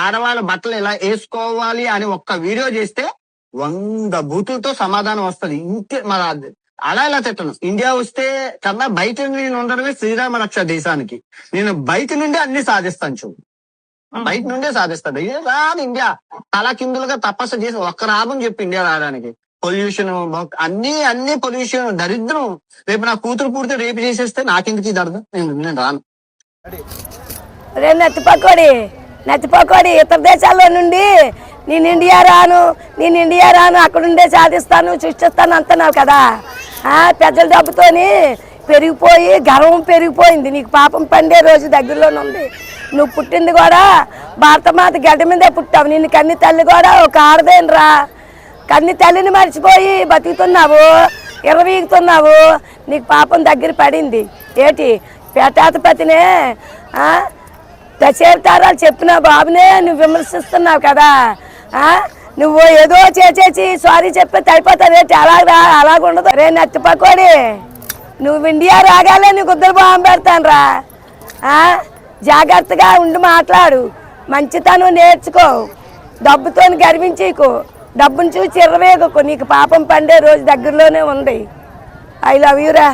ఆడవాళ్ళ బట్టలు ఎలా వేసుకోవాలి అని ఒక్క వీడియో చేస్తే 100 బూతులతో సమాధానం వస్తుంది. ఇంకే మన అలా ఇలా తిట్టను. ఇండియా వస్తే కన్నా బయట నేను ఉండడమే శ్రీరామ రక్ష దేశానికి. నేను బయట నుండి అన్ని సాధిస్తాను. చూడు, బయట నుండే సాధిస్తాడు. ఇది రాదు ఇండియా. తల కిందులుగా తపస్సు చేసి ఒక్క రాబని చెప్పి ఇండియా రావడానికి. పొల్యూషన్ అన్ని పొల్యూషన్, దరిద్రం. రేపు నా కూతురు పూర్తి రేపు చేసేస్తే నాకెందుకు ఇది అర్థం? నేను రాను. నత్తిపోకోడి ఇతర దేశాల్లో నుండి నేను ఇండియా రాను అక్కడుండే సాధిస్తాను సృష్టిస్తాను అంటున్నావు కదా. పెద్దల డబ్బుతోని పెరిగిపోయి గర్వం పెరిగిపోయింది. నీకు పాపం పండే రోజు దగ్గరలోనే ఉంది. నువ్వు పుట్టింది కూడా భారతమాత గడ్డ మీదే పుట్టావు. నిన్ను కన్ని తల్లి కూడా ఒక ఆడదేనరా. కన్ని తల్లిని మర్చిపోయి బతుకుతున్నావు, ఇరవీగుతున్నావు. నీకు పాపం దగ్గర పడింది. ఏటి పేటాతపతినే దశేవతారాలు చెప్పిన బాబునే నువ్వు విమర్శిస్తున్నావు కదా. నువ్వు ఏదో చేసేసి సారీ చెప్పేది అయిపోతుంది. ఏంటి అలాగుండదు. రే నత్తిపకోడి, నువ్వు ఇండియా రాగానే నీకు ఉద్దరు బాంబు పెడతాను రా. జాగ్రత్తగా ఉండి మాట్లాడు, మంచితనం నేర్చుకో, డబ్బుతో గర్వించకు, డబ్బును చూసి ఇరవేగకు. నీకు పాపం పండే రోజు దగ్గరలోనే ఉంది. ఐ లవ్ యూ రా.